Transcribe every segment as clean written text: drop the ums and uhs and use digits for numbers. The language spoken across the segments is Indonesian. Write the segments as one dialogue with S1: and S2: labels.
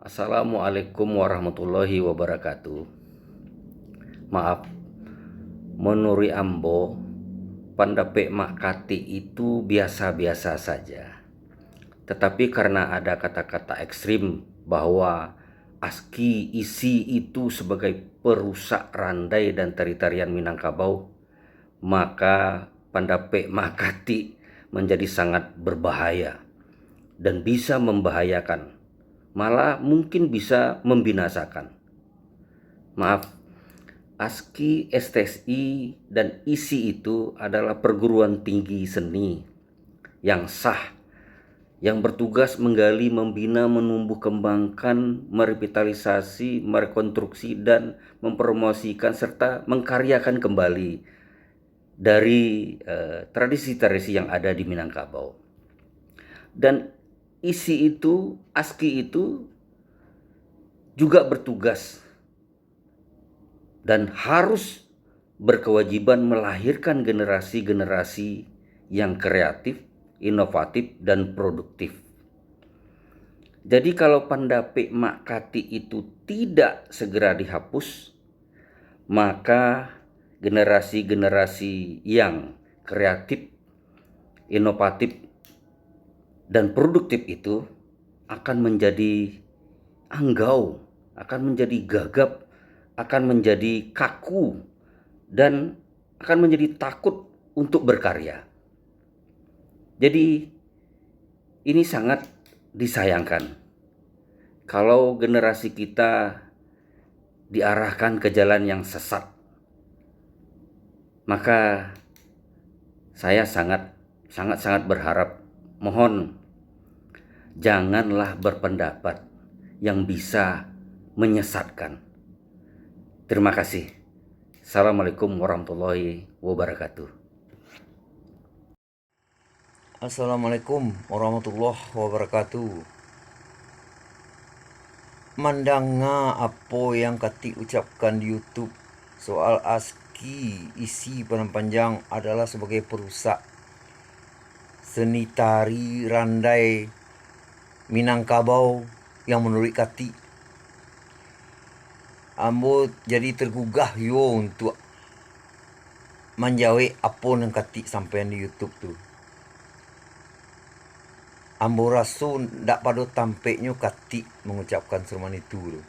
S1: Assalamualaikum warahmatullahi wabarakatuh. Maaf, menurut Ambo, pendapat Makati itu biasa-biasa saja. Tetapi karena ada kata-kata ekstrim bahwa ASKI isi itu sebagai perusak randai dan tari-tarian Minangkabau, maka pendapat Makati menjadi sangat berbahaya dan bisa membahayakan, malah mungkin bisa membinasakan. Maaf, ASKI, STSI, dan ISI itu adalah perguruan tinggi seni yang sah, yang bertugas menggali, membina, menumbuh kembangkan, merevitalisasi, merekonstruksi, dan mempromosikan serta mengkaryakan kembali dari tradisi-tradisi yang ada di Minangkabau. Dan ISI itu, ASKI itu juga bertugas dan harus berkewajiban melahirkan generasi-generasi yang kreatif, inovatif, dan produktif. Jadi kalau pendapat Makati itu tidak segera dihapus, maka generasi-generasi yang kreatif, inovatif, dan produktif itu akan menjadi anggau, akan menjadi gagap, akan menjadi kaku, dan akan menjadi takut untuk berkarya. Jadi ini sangat disayangkan kalau generasi kita diarahkan ke jalan yang sesat. Maka saya sangat berharap, mohon janganlah berpendapat yang bisa menyesatkan. Terima kasih. Assalamualaikum warahmatullahi wabarakatuh.
S2: Assalamualaikum warahmatullahi wabarakatuh. Mandanga apa yang Kati ucapkan di YouTube soal ASKI isi panjang adalah sebagai perusak seni tari randai Minangkabau yang menurut Kati ambo jadi tergugah yo untuk menjawab apa yang Kati sampai di YouTube tu. Ambo rasa ndak pada tampaknya Kati mengucapkan seruan itu loh.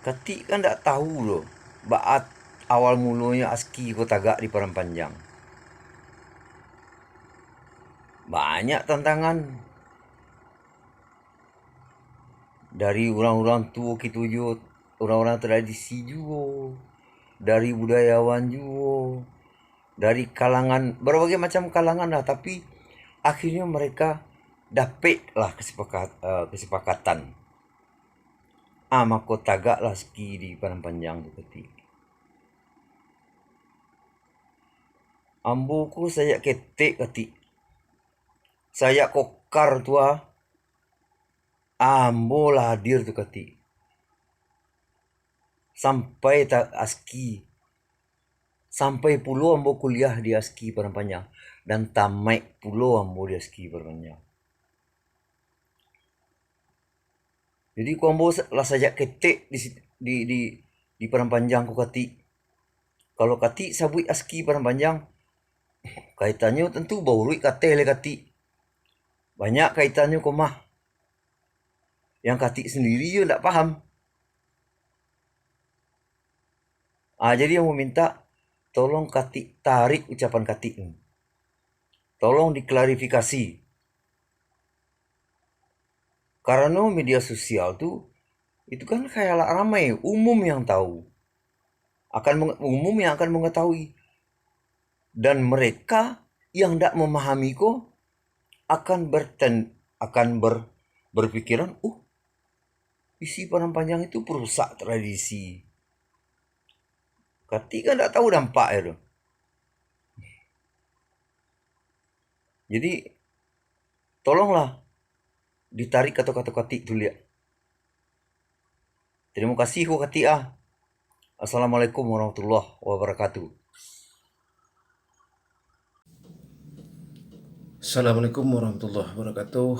S2: Kati kan ndak tahu loh baat awal mulanya ASKI ko tagak di Padang Panjang. Banyak tantangan dari orang-orang tua kita juga, orang-orang tradisi juga, dari budayawan juga, dari kalangan berbagai macam kalangan lah, tapi akhirnya mereka dapatlah kesepakatan. Mako tagak lah ski di Padang Panjang tu Kati. Ambo ko saya ketek Kati. Saya kokar tua. Ambo lah hadir tu Kati. Sampai tak ASKI. Sampai pulau ambo kuliah di ASKI Padang Panjang. Dan tamat pulau ambo di ASKI Padang Panjang. Jadi ku ambo lah sajak ketek di Padang Panjang ku Kati. Kalau Kati sabui ASKI Padang Panjang, kaitannya tentu baurui kate le Kati. Banyak kaitannya komah. Yang Kati sendiri juga ndak paham. Jadi yang meminta tolong Kati tarik ucapan Kati ini. Tolong diklarifikasi. Karena media sosial tuh itu kan kayak ramai, umum yang tahu. Umum yang akan mengetahui. Dan mereka yang tidak memahami kok akan berpikiran, isi Padang Panjang itu perusak tradisi. Kati kan tidak tahu dampak itu. Jadi tolonglah ditarik kata-kata Kati itu lihat. Terima kasih kok Kati Assalamualaikum warahmatullahi wabarakatuh.
S3: Assalamualaikum warahmatullahi wabarakatuh.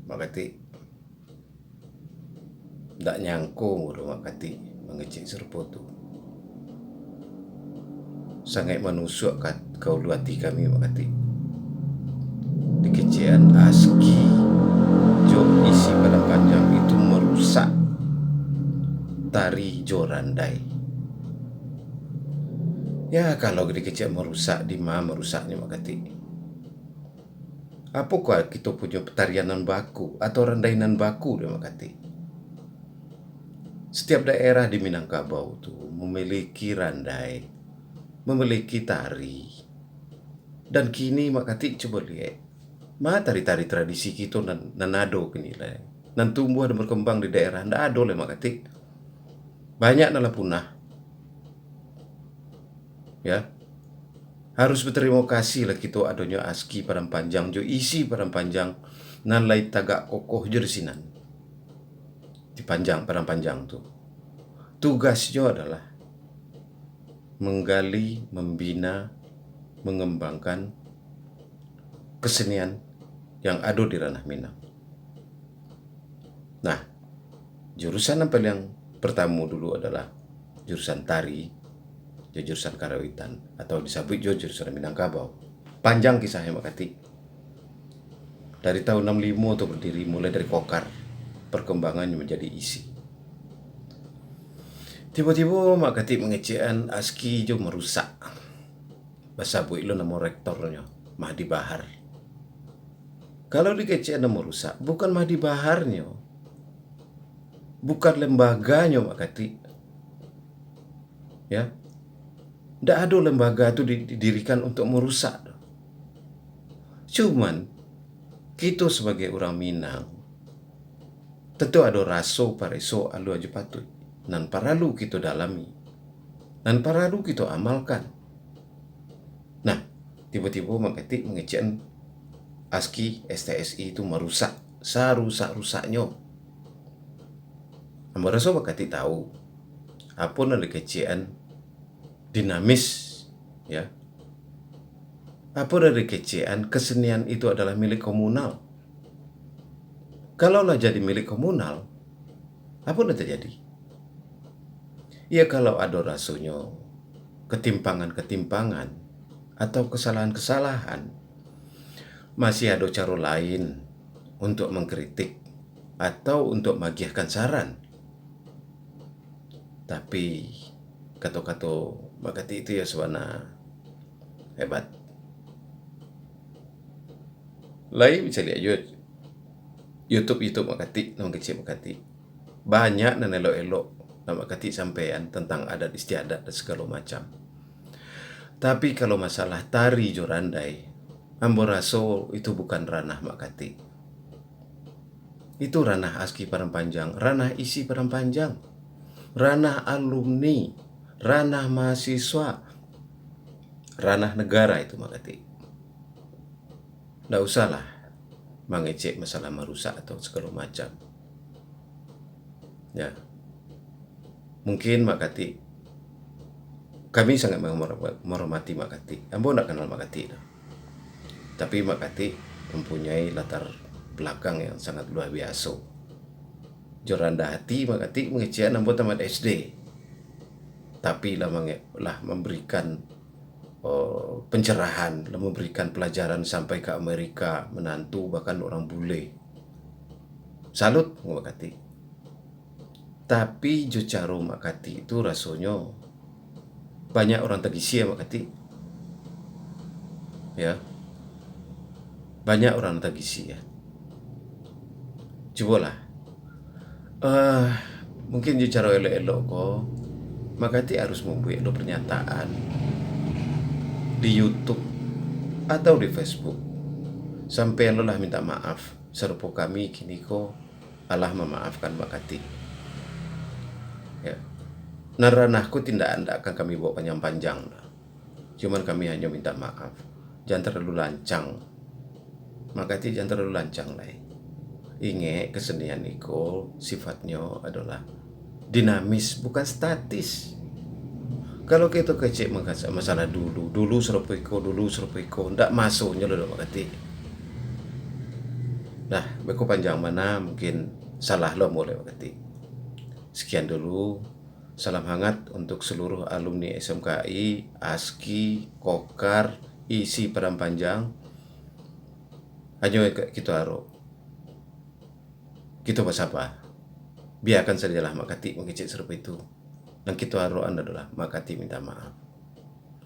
S3: makati ndak nyangko ngono makati mengecek serpo tu. Sangat manusuk kat kau luati kami makati. Dikecian ASKI jo isi Padang Panjang itu merusak tari Jorandai. Ya kalau dikecian merusak di mana merusaknya makati. Apakah kita punya tarianan baku atau randainan baku dia makati. Setiap daerah di Minangkabau tu memiliki randai, memiliki tari. Dan kini makati coba lihat, mana tari-tari tradisi kita nan ado kini lah, nan tumbuh dan berkembang di daerah, ndak ado lah makati. Banyak nalah punah. Ya, harus berterima kasih lah kita adanya ASKI Padang Panjang, jo isi Padang Panjang, nan lai tagak kokoh jersinan. Di Panjang, Padang Panjang tu. Tugasnya adalah menggali, membina, mengembangkan kesenian yang ada di ranah Minang. Nah, jurusan apa yang pertama dulu adalah jurusan tari, jurusan karawitan, atau disebut jurusan Minangkabau. Panjang kisahnya makati. Dari tahun 65 itu berdiri, mulai dari kokar, perkembangannya menjadi isi. Tiba-tiba makati mengecean ASKI jo merusak. Bahasa bu ilo nama rektornya, Mahdi Bahar. Kalau dikecean merusak, bukan Mahdi Baharnya, bukan lembaganya makati. Ya, ndak ada lembaga itu didirikan untuk merusak. Cuman kita sebagai orang Minang tentu ada rasa pareso alu aja patut, nan paralu kita dalami, nan paralu kita amalkan. Nah, tiba-tiba makati mengecean ASKI STSI itu merusak, sarusak-rusaknya. Ambo rasa makati tahu apa nan kecean dinamis, ya. Apa dari kecean kesenian itu adalah milik komunal. Kalaulah jadi milik komunal, apa yang terjadi? Ya kalau ada rasanya ketimpangan-ketimpangan atau kesalahan-kesalahan, masih ada cara lain untuk mengkritik atau untuk mengagiahkan saran. Tapi kata-kata makati itu ya sebenarnya hebat. Lain bisa lihat YouTube makati, nama kecil makati. Banyak dan elok-elok nama makati sampean tentang adat istiadat dan segala macam. Tapi kalau masalah tari Jorandai, ambo raso itu bukan ranah makati. Itu ranah ASKI Padang Panjang, ranah isi Padang Panjang, ranah alumni, ranah mahasiswa, ranah negara itu makati. Nggak usahlah mengecek masalah merusak atau segala macam. Ya, mungkin makati kami sangat menghormati makati. Ambo nggak kenal makati, tapi makati mempunyai latar belakang yang sangat luar biasa. Joranda hati makati mengecean ambo tamat SD, tapi lah memberikan pencerahan, memberikan pelajaran sampai ke Amerika, menantu bahkan orang bule. Salut makati. Tapi jo caro makati itu rasanya banyak orang tergisi ya makati. Ya. Banyak orang tergisi ya. Cobalah. Mungkin jo caro elok-elok kok. Makati harus membuat pernyataan di YouTube atau di Facebook sampai lelah minta maaf serupa kami kini ko Allah memaafkan makati. Ya, naranahku tindak akan kami bawa panjang-panjang, cuman kami hanya minta maaf, jangan terlalu lancang makati, jangan terlalu lancang lah. Ingat kesenian iko sifatnya adalah dinamis bukan statis. Kalau kita kecek masalah dulu serupiko, ndak masuknya loh makati. Nah, beku panjang mana mungkin salah lo boleh waktu. Sekian dulu. Salam hangat untuk seluruh alumni SMKI, ASKI, Kokar, isi Padang Panjang. Ayo kita aro. Kita bersapa. Biarkan sajalah Makati mengicik serupa itu. Dan kita aro Anda adalah Makati minta maaf.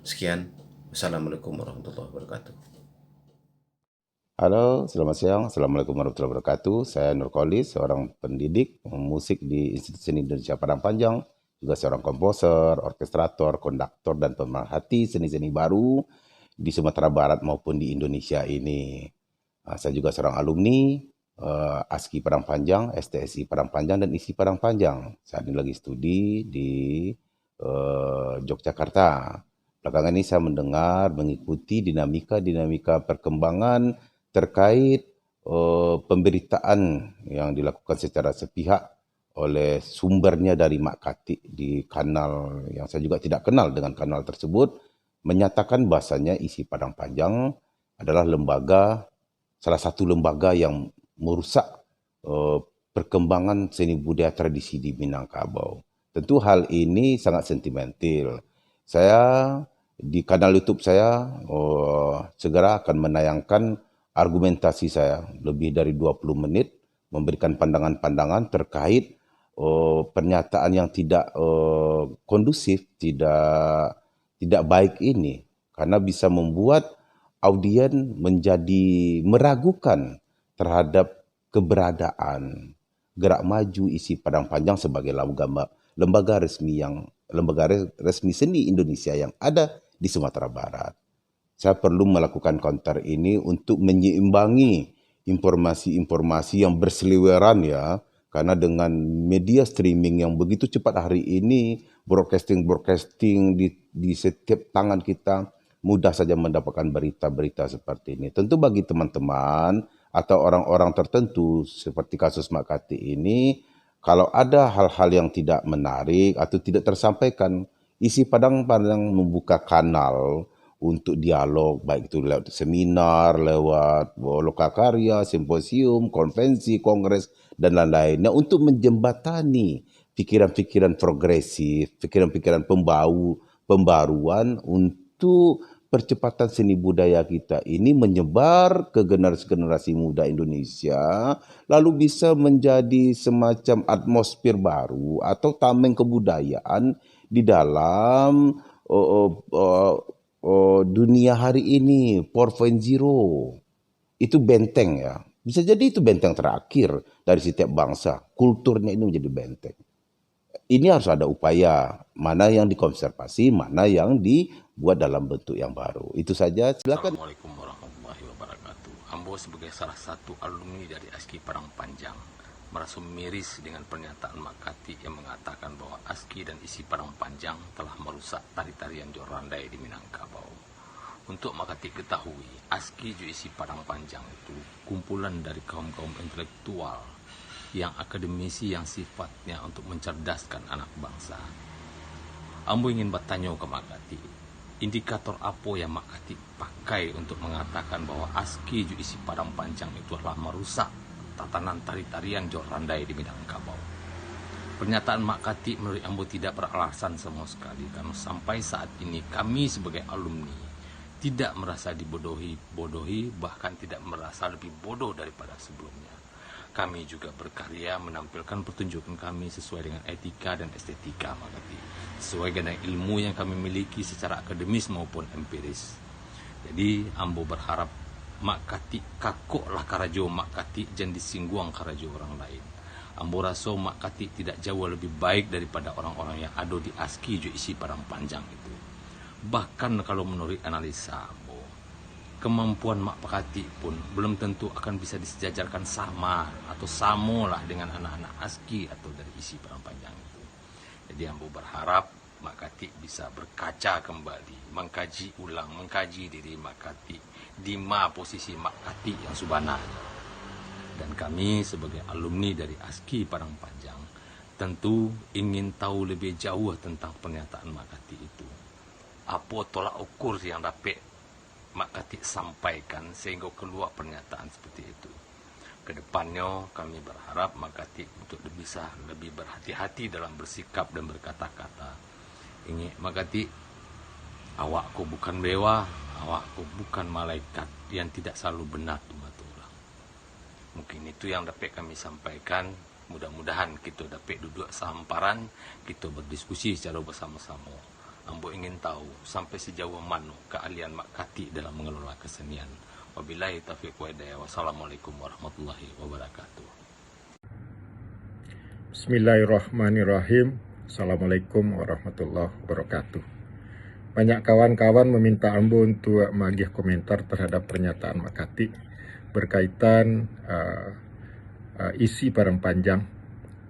S3: Sekian. Wassalamualaikum warahmatullahi wabarakatuh.
S4: Halo, selamat siang. Assalamualaikum warahmatullahi wabarakatuh. Saya Nur Qolis, seorang pendidik musik di Institut Seni Indonesia Padang Panjang, juga seorang komposer, orkestrator, konduktor, dan pemerhati seni-seni baru di Sumatera Barat maupun di Indonesia ini. Saya juga seorang alumni ASKI Padang Panjang, STSI Padang Panjang, dan ISI Padang Panjang. Saat ini lagi studi di Yogyakarta. Belakangan ini saya mendengar, mengikuti dinamika perkembangan terkait pemberitaan yang dilakukan secara sepihak oleh sumbernya dari Mak Kati di kanal yang saya juga tidak kenal dengan kanal tersebut, menyatakan bahasanya ISI Padang Panjang adalah salah satu lembaga yang merusak perkembangan seni budaya tradisi di Minangkabau. Tentu hal ini sangat sentimental. Saya di kanal YouTube saya segera akan menayangkan argumentasi saya lebih dari 20 menit, memberikan pandangan-pandangan terkait pernyataan yang tidak kondusif, tidak baik ini, karena bisa membuat audien menjadi meragukan terhadap keberadaan Gerak Maju ISI Padang Panjang sebagai lembaga resmi seni Indonesia yang ada di Sumatera Barat. Saya perlu melakukan counter ini untuk menyeimbangi informasi-informasi yang berseliweran ya, karena dengan media streaming yang begitu cepat hari ini, broadcasting di setiap tangan kita, mudah saja mendapatkan berita-berita seperti ini. Tentu bagi teman-teman atau orang-orang tertentu seperti kasus Mak Kati ini, kalau ada hal-hal yang tidak menarik atau tidak tersampaikan, ISI Padang Panjang membuka kanal untuk dialog, baik itu lewat seminar, lewat lokakarya, simposium, konvensi, kongres, dan lain-lainnya untuk menjembatani pikiran-pikiran progresif, pikiran-pikiran pembaruan untuk percepatan seni budaya kita ini menyebar ke generasi-generasi muda Indonesia, lalu bisa menjadi semacam atmosfer baru atau tameng kebudayaan di dalam dunia hari ini 4.0. Itu benteng ya. Bisa jadi itu benteng terakhir dari setiap bangsa. Kulturnya ini menjadi benteng. Ini harus ada upaya, mana yang dikonservasi, mana yang dibuat dalam bentuk yang baru. Itu saja, silakan.
S5: Assalamualaikum warahmatullahi wabarakatuh. Ambo sebagai salah satu alumni dari ASKI Padang Panjang merasa miris dengan pernyataan Mak Kati yang mengatakan bahwa ASKI dan ISI Padang Panjang telah merusak tari-tarian Jorandai di Minangkabau. Untuk Mak Kati ketahui, ASKI dan ISI Padang Panjang itu kumpulan dari kaum-kaum intelektual yang akademisi yang sifatnya untuk mencerdaskan anak bangsa. Ambo ingin bertanya ke Mak Kati, indikator apa yang Mak Kati pakai untuk mengatakan bahwa ASKI dan ISI Padang Panjang itu telah merusak tatanan tari-tarian Jorandai di Minangkabau? Pernyataan Mak Kati menurut Ambo tidak beralasan sama sekali, karena sampai saat ini kami sebagai alumni tidak merasa dibodohi, bahkan tidak merasa lebih bodoh daripada sebelumnya. Kami juga berkarya menampilkan pertunjukan kami sesuai dengan etika dan estetika Mak Kati, sesuai dengan ilmu yang kami miliki secara akademis maupun empiris. Jadi Ambo berharap Mak Kati kakoklah karajo Mak Kati, jangan disingguang karajo orang lain. Ambo rasa Mak Kati tidak jauh lebih baik daripada orang-orang yang ada di ASKI juga ISI Padang Panjang itu. Bahkan kalau menurut analisa Ambo, kemampuan Mak Kati pun belum tentu akan bisa disejajarkan sama atau samolah dengan anak-anak ASKI atau dari ISI Padang Panjang itu. Jadi Ambo berharap Mak Kati bisa berkaca kembali, mengkaji diri Mak Kati, di mana posisi Mak Kati yang sebenarnya. Dan kami sebagai alumni dari ASKI Padang Panjang tentu ingin tahu lebih jauh tentang pernyataan Mak Kati itu. Apa tolak ukur yang dapat Mak Kati sampaikan sehingga keluar pernyataan seperti itu? Kedepannya kami berharap Makati untuk bisa lebih berhati-hati dalam bersikap dan berkata-kata. Ingat Makati, awakku bukan dewa, awakku bukan malaikat yang tidak selalu benar tulah. Mungkin itu yang dapat kami sampaikan. Mudah-mudahan kita dapat duduk sehamparan, kita berdiskusi secara bersama-sama. Ambo ingin tahu sampai sejauh mana keahlian Makati dalam mengelola kesenian. Wabillahi taufiq wa hidayah. Wassalamualaikum warahmatullahi wabarakatuh.
S6: Bismillahirrahmanirrahim. Assalamualaikum warahmatullahi wabarakatuh. Banyak kawan-kawan meminta Ambo untuk magih komentar terhadap pernyataan Makati berkaitan isi parang panjang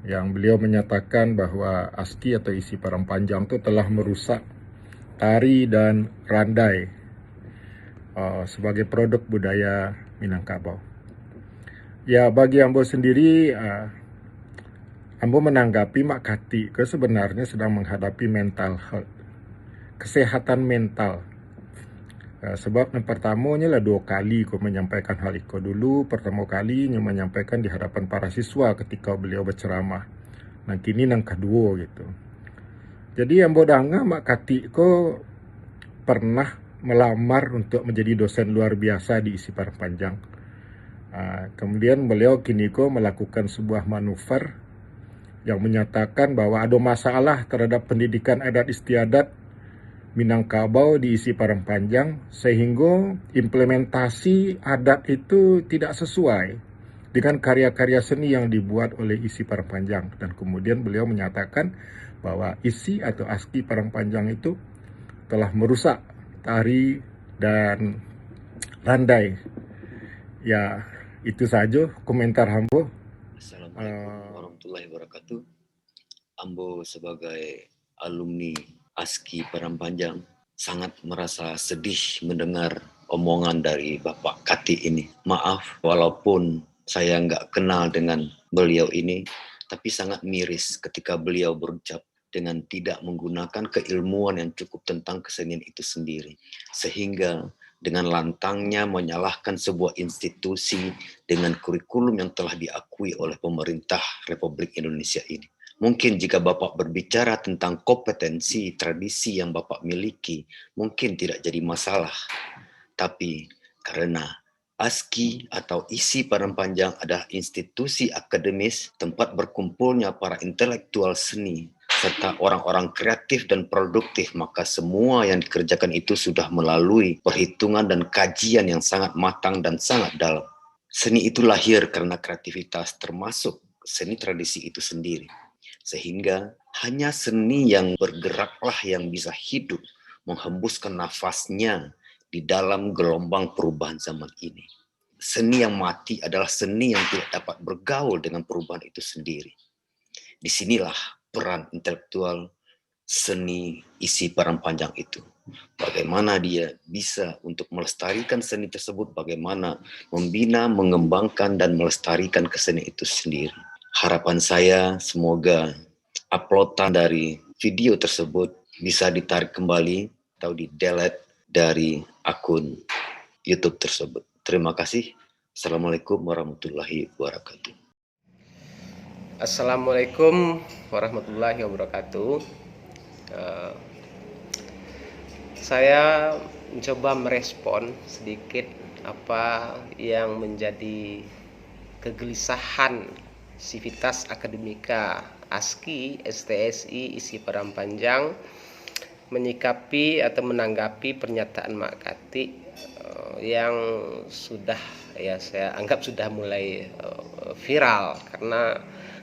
S6: yang beliau menyatakan bahwa ASKI atau isi parang panjang itu telah merusak tari dan randai sebagai produk budaya Minangkabau. Ya, bagi Ambo sendiri, Ambo menanggapi Makati ke sebenarnya sedang menghadapi mental health, kesehatan mental. Sebab yang pertamanya lah 2 kali aku menyampaikan hal itu. Dulu pertama kali yang menyampaikan di hadapan para siswa ketika beliau berceramah. Nah kini yang kedua gitu. Jadi Ambo dengar Makati ko pernah melamar untuk menjadi dosen luar biasa di isi parang panjang. Kemudian beliau kini ko melakukan sebuah manuver yang menyatakan bahwa ada masalah terhadap pendidikan adat istiadat Minangkabau di isi parang panjang, sehingga implementasi adat itu tidak sesuai dengan karya-karya seni yang dibuat oleh isi parang panjang. Dan kemudian beliau menyatakan bahwa isi atau ASKI parang panjang itu telah merusak tari dan randai. Ya, itu saja komentar Ambo.
S2: Assalamualaikum warahmatullahi wabarakatuh. Ambo sebagai alumni ASKI Parang Panjang sangat merasa sedih mendengar omongan dari Bapak Kati ini. Maaf, walaupun saya nggak kenal dengan beliau ini, tapi sangat miris ketika beliau berucap dengan tidak menggunakan keilmuan yang cukup tentang kesenian itu sendiri. Sehingga dengan lantangnya menyalahkan sebuah institusi dengan kurikulum yang telah diakui oleh pemerintah Republik Indonesia ini. Mungkin jika Bapak berbicara tentang kompetensi, tradisi yang Bapak miliki, mungkin tidak jadi masalah. Tapi karena ASKI atau isi Parang Panjang adalah institusi akademis tempat berkumpulnya para intelektual seni serta orang-orang kreatif dan produktif, maka semua yang dikerjakan itu sudah melalui perhitungan dan kajian yang sangat matang dan sangat dalam. Seni itu lahir karena kreativitas, termasuk seni tradisi itu sendiri. Sehingga hanya seni yang bergeraklah yang bisa hidup, menghembuskan nafasnya di dalam gelombang perubahan zaman ini. Seni yang mati adalah seni yang tidak dapat bergaul dengan perubahan itu sendiri. Disinilah peran intelektual seni isi Parang Panjang itu. Bagaimana dia bisa untuk melestarikan seni tersebut, bagaimana membina, mengembangkan, dan melestarikan kesenian itu sendiri. Harapan saya semoga uploadan dari video tersebut bisa ditarik kembali atau di-delete dari akun YouTube tersebut. Terima kasih. Assalamualaikum warahmatullahi wabarakatuh.
S7: Assalamualaikum warahmatullahi wabarakatuh. Saya mencoba merespon sedikit apa yang menjadi kegelisahan Sivitas Akademika ASKI STSI isi Parang Panjang menyikapi atau menanggapi pernyataan Makati yang sudah saya anggap sudah mulai viral karena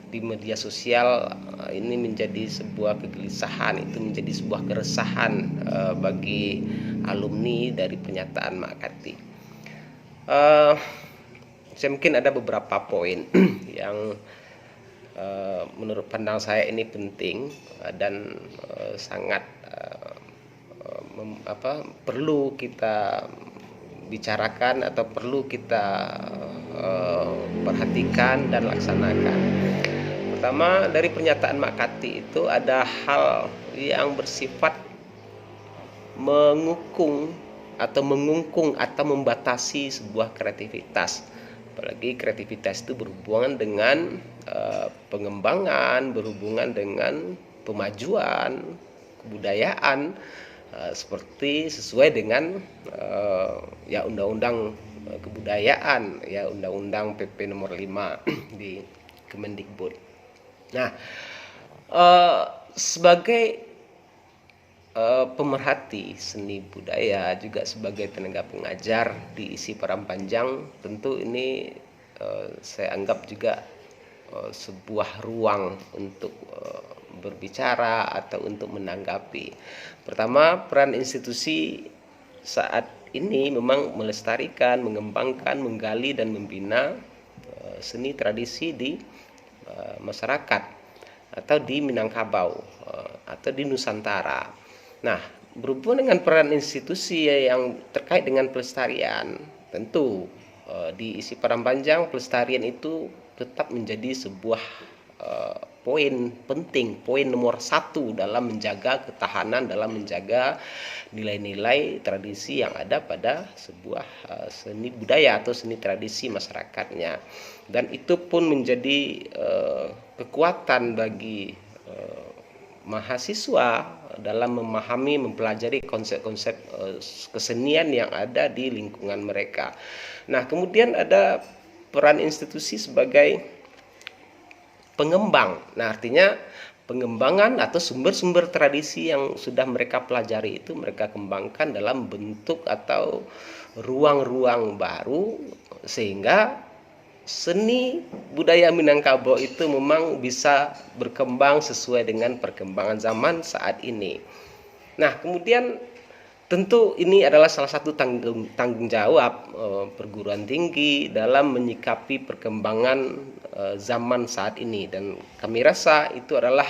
S7: di media sosial. Ini menjadi sebuah kegelisahan, itu menjadi sebuah keresahan bagi alumni dari pernyataan Makati. Saya mungkin ada beberapa poin yang menurut pandang saya ini penting dan sangat perlu kita bicarakan atau perlu kita perhatikan dan laksanakan. Pertama, dari pernyataan Makati itu ada hal yang bersifat mengungkung atau membatasi sebuah kreativitas. Apalagi kreativitas itu berhubungan dengan pengembangan, berhubungan dengan pemajuan kebudayaan, seperti sesuai dengan ya undang-undang kebudayaan, ya undang-undang PP nomor 5 di Kemendikbud. Nah, sebagai pemerhati seni budaya, juga sebagai tenaga pengajar di ISI Padangpanjang, tentu ini saya anggap juga sebuah ruang untuk berbicara atau untuk menanggapi. Pertama, peran institusi saat ini memang melestarikan, mengembangkan, menggali dan membina seni tradisi di masyarakat atau di Minangkabau atau di Nusantara. Nah, berhubungan dengan peran institusi yang terkait dengan pelestarian, tentu di ISI Padangpanjang pelestarian itu tetap menjadi sebuah poin penting, poin nomor 1 dalam menjaga ketahanan, dalam menjaga nilai-nilai tradisi yang ada pada sebuah seni budaya atau seni tradisi masyarakatnya. Dan itu pun menjadi kekuatan bagi mahasiswa dalam memahami, mempelajari konsep-konsep kesenian yang ada di lingkungan mereka. Nah, kemudian ada peran institusi sebagai pengembang. Nah, artinya pengembangan atau sumber-sumber tradisi yang sudah mereka pelajari itu mereka kembangkan dalam bentuk atau ruang-ruang baru, sehingga seni budaya Minangkabau itu memang bisa berkembang sesuai dengan perkembangan zaman saat ini. Nah, kemudian tentu ini adalah salah satu tanggung jawab perguruan tinggi dalam menyikapi perkembangan zaman saat ini, dan kami rasa itu adalah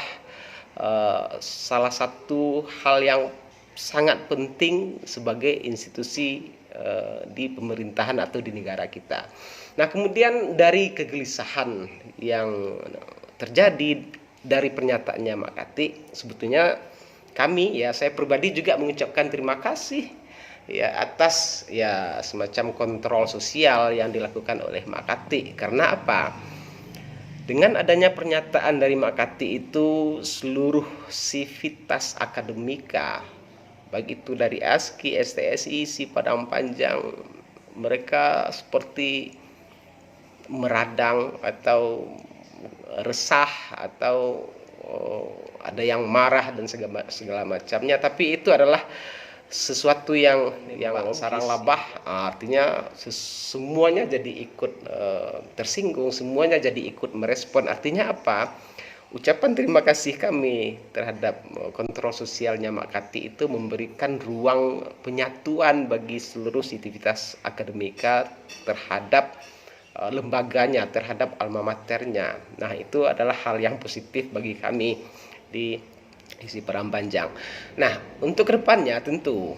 S7: salah satu hal yang sangat penting sebagai institusi di pemerintahan atau di negara kita. Nah, kemudian dari kegelisahan yang terjadi dari pernyataannya Mak Kati, sebetulnya kami, ya saya pribadi juga mengucapkan terima kasih ya atas ya semacam kontrol sosial yang dilakukan oleh Mak Kati. Karena apa? Dengan adanya pernyataan dari Mak Kati itu, seluruh sivitas akademika, baik itu dari ASKI, STSI, ISI Padangpanjang, mereka seperti meradang atau resah atau ada yang marah dan segala macamnya. Tapi itu adalah sesuatu yang sarang labah, artinya semuanya jadi ikut tersinggung, semuanya jadi ikut merespon. Artinya apa? Ucapan terima kasih kami terhadap kontrol sosialnya Mak Kati itu memberikan ruang penyatuan bagi seluruh sivitas akademika terhadap lembaganya, terhadap alma maternya. Nah, itu adalah hal yang positif bagi kami di ISI Padangpanjang. Nah, untuk kedepannya tentu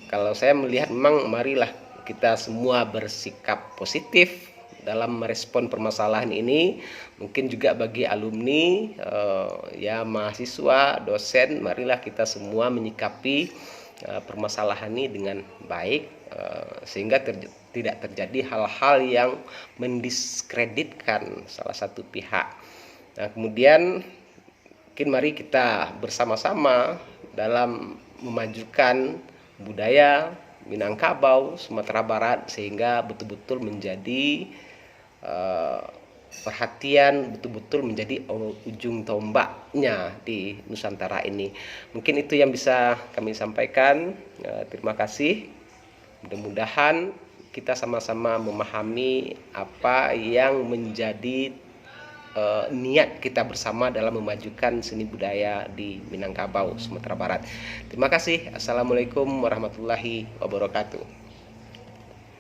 S7: kalau saya melihat memang marilah kita semua bersikap positif dalam merespon permasalahan ini. Mungkin juga bagi alumni, ya mahasiswa, dosen, marilah kita semua menyikapi permasalahan ini dengan baik, sehingga tidak terjadi hal-hal yang mendiskreditkan salah satu pihak. Nah, kemudian mungkin mari kita bersama-sama dalam memajukan budaya Minangkabau, Sumatera Barat, sehingga betul-betul menjadi perhatian, betul-betul menjadi ujung tombaknya di Nusantara ini. Mungkin itu yang bisa kami sampaikan. Terima kasih. Mudah-mudahan kita sama-sama memahami apa yang menjadi niat kita bersama dalam memajukan seni budaya di Minangkabau, Sumatera Barat. Terima kasih. Assalamualaikum warahmatullahi wabarakatuh.